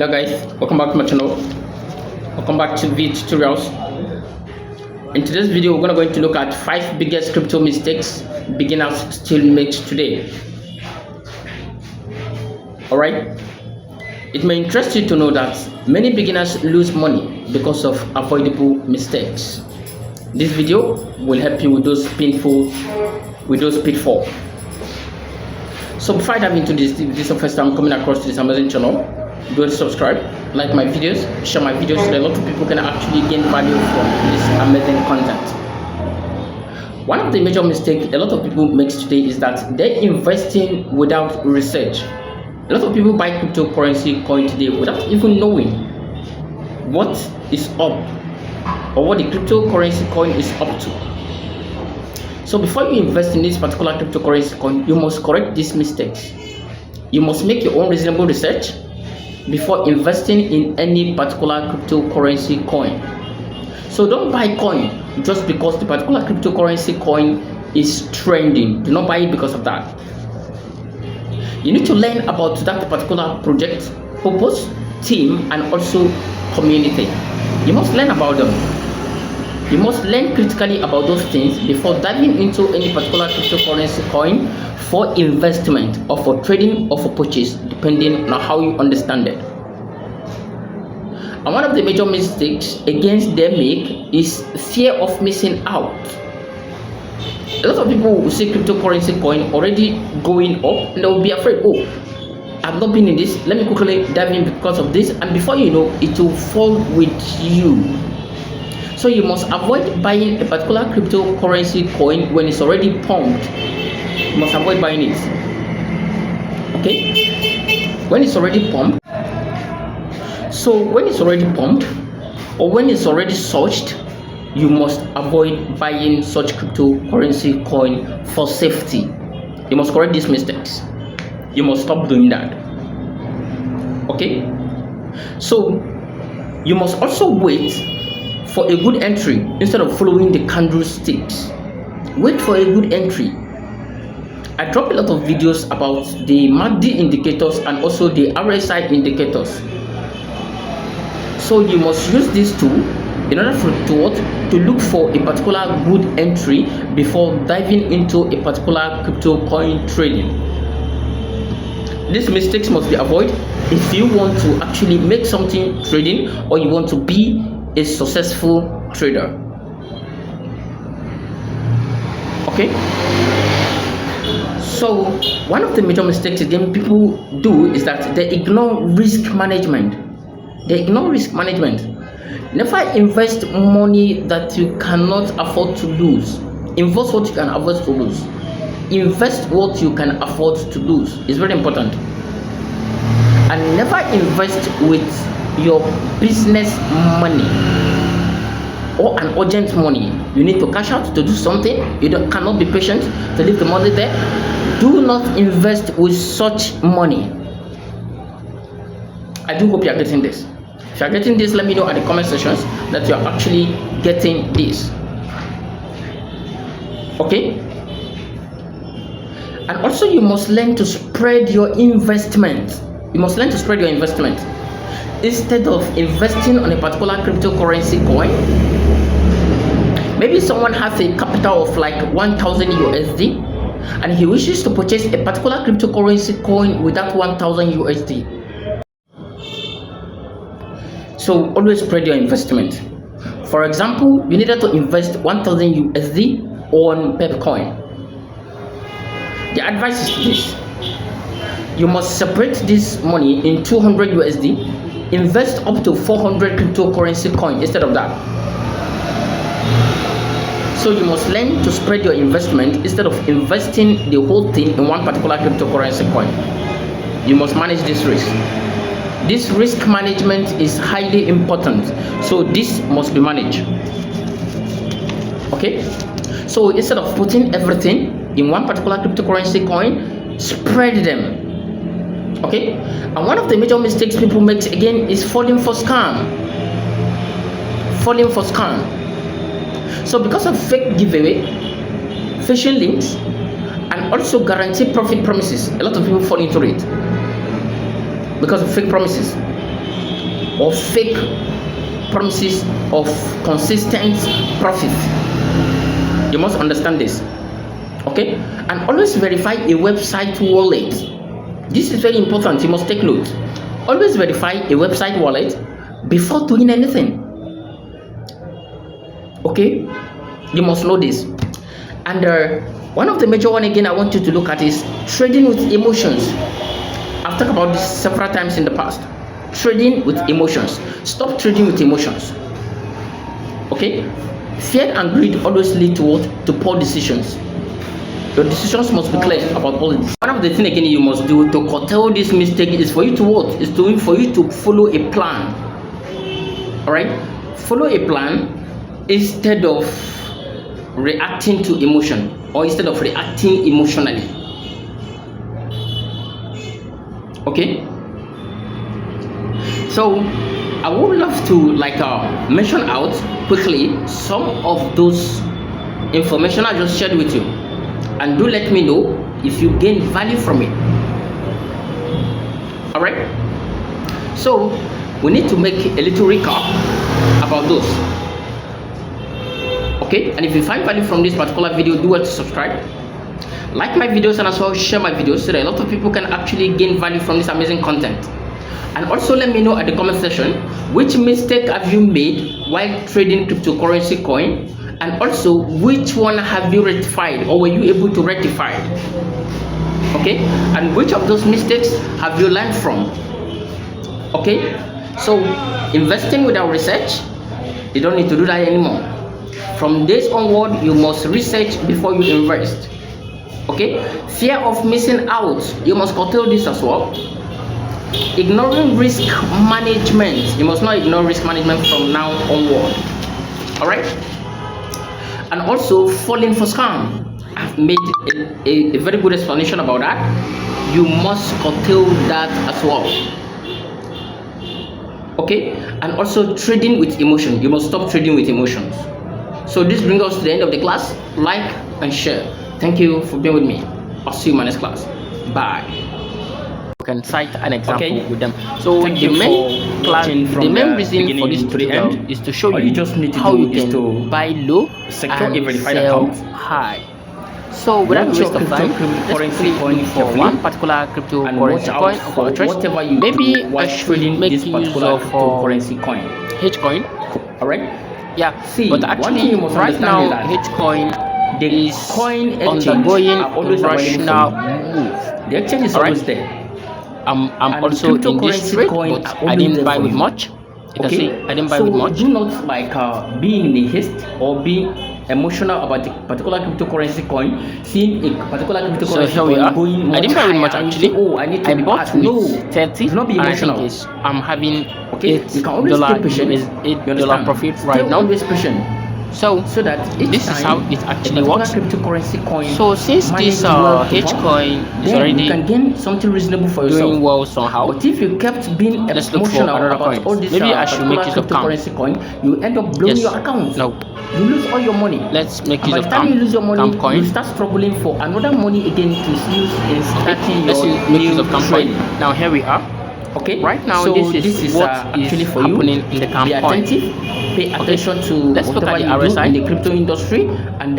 Hello guys, welcome back to my channel. Welcome back to V tutorials. In today's video we're going to look at 5 biggest crypto mistakes beginners still make today. Alright, it may interest you to know that many beginners lose money because of avoidable mistakes. This video will help you with those pitfalls. So before I dive into this, if this is the first time coming across this amazing channel, do subscribe, like my videos, share my videos so that a lot of people can actually gain value from this amazing content. One of the major mistakes a lot of people make today is that they're investing without research. A lot of people buy cryptocurrency coin today without even knowing what is up or what the cryptocurrency coin is up to. So before you invest in this particular cryptocurrency coin, you must correct these mistakes. You must make your own reasonable research before investing in any particular cryptocurrency coin. So don't buy coin just because the particular cryptocurrency coin is trending. Do not buy it because of that. You need to learn about that particular project, purpose, team, and also community. You must learn about them. You must learn critically about those things before diving into any particular cryptocurrency coin for investment or for trading or for purchase, depending on how you understand it. And one of the major mistakes against them make is fear of missing out. A lot of people will see cryptocurrency coin already going up and they will be afraid, oh, I've not been in this, let me quickly dive in because of this, and before you know, it will fall with you. So you must avoid buying a particular cryptocurrency coin when it's already pumped. You must avoid buying it. Okay? When it's already pumped. So when it's already pumped or when it's already surged, you must avoid buying such cryptocurrency coin for safety. You must correct these mistakes. You must stop doing that. Okay? So you must also wait for a good entry instead of following the candlesticks. Wait for a good entry. I drop a lot of videos about the MACD indicators and also the RSI indicators. So you must use these two in order to look for a particular good entry before diving into a particular crypto coin trading. These mistakes must be avoided if you want to actually make something trading or you want to be a successful trader. Okay, so one of the major mistakes again people do is that they ignore risk management. Never invest money that you cannot afford to lose. Invest what you can afford to lose. Invest what you can afford to lose. It's very important. And never invest with your business money or an urgent money. You need to cash out to do something. You cannot be patient to leave the money there. Do not invest with such money. I do hope you are getting this. If you are getting this, let me know at the comment sections that you are actually getting this. Okay? And also you must learn to spread your investment. Instead of investing on a particular cryptocurrency coin, maybe someone has a capital of like 1,000 USD and he wishes to purchase a particular cryptocurrency coin with that 1,000 USD. So always spread your investment. For example, you needed to invest 1,000 USD on Pepcoin. The advice is this: you must separate this money in 200 USD. Invest up to 400 cryptocurrency coin instead of that. So you must learn to spread your investment instead of investing the whole thing in one particular cryptocurrency coin. You must manage this risk. This risk management is highly important. So this must be managed. Okay? So instead of putting everything in one particular cryptocurrency coin, spread them. Okay, and one of the major mistakes people make again is falling for scam. So because of fake giveaway, phishing links, and also guaranteed profit promises, a lot of people fall into it because of fake promises. or fake promises of consistent profit. You must understand this. Okay, and always verify a website wallet. This is very important. You must take note. Always verify a website wallet before doing anything. Okay, you must know this. And one of the major one again I want you to look at is trading with emotions. I've talked about this several times in the past. Trading with emotions. Stop trading with emotions. Okay, fear and greed always lead to what? To poor decisions. Your decisions must be clear about all this. One of the things again you must do to curtail this mistake is for you to what? Is for you to follow a plan. Alright? Follow a plan instead of reacting to emotion, or instead of reacting emotionally. Okay? So I would love to mention out quickly some of those information I just shared with you, and do let me know if you gain value from it. All right, so we need to make a little recap about those. Okay, and if you find value from this particular video, do well to subscribe, like my videos, and as well share my videos so that a lot of people can actually gain value from this amazing content. And also let me know at the comment section which mistake have you made while trading cryptocurrency coin, and also which one have you rectified, or were you able to rectify? Okay, and which of those mistakes have you learned from? Okay, so investing without research, you don't need to do that anymore. From this onward, you must research before you invest. Okay, fear of missing out, you must curtail this as well. Ignoring risk management, you must not ignore risk management from now onward. All right, and also falling for scam. I've made a very good explanation about that. You must curtail that as well. Okay, and also trading with emotion, you must stop trading with emotions. So this brings us to the end of the class. Like and share. Thank you for being with me. I'll see you in my next class. Bye. You can cite an example with them. So the main reason for this tutorial is to show you how you can buy low and sell high. So without waste of time, let's quickly for one particular cryptocurrency coin of our choice. Maybe I should make use of cryptocurrency coin. H coin. Alright. Yeah, but actually right now H coin is undergoing a rational move. The exchange is always there. I'm also in this trade, but I didn't buy with much. You can see I didn't buy with much. Do not be in a haste or be emotional about a particular cryptocurrency coin. Seeing a particular cryptocurrency coin going much, I didn't buy with much actually. I bought with 30. Do not be emotional. I'm having $8 profit right now. Always patient. So that this is how it actually works. Cryptocurrency coin. So since this H coin is already you can gain something reasonable for yourself. Doing well somehow. But if you kept being emotional about all this maybe I should make use of cryptocurrency coin, you end up blowing your account. No. You lose all your money. Let's make use of by the time you lose your money, coin. you start struggling for another money again to use in starting Let's your make use of coin. trade. Now here we are. Okay. Right now, so this is what actually is for happening you. in the Be attentive. Pay attention to Let's look whatever at the you do RSI in the crypto industry, and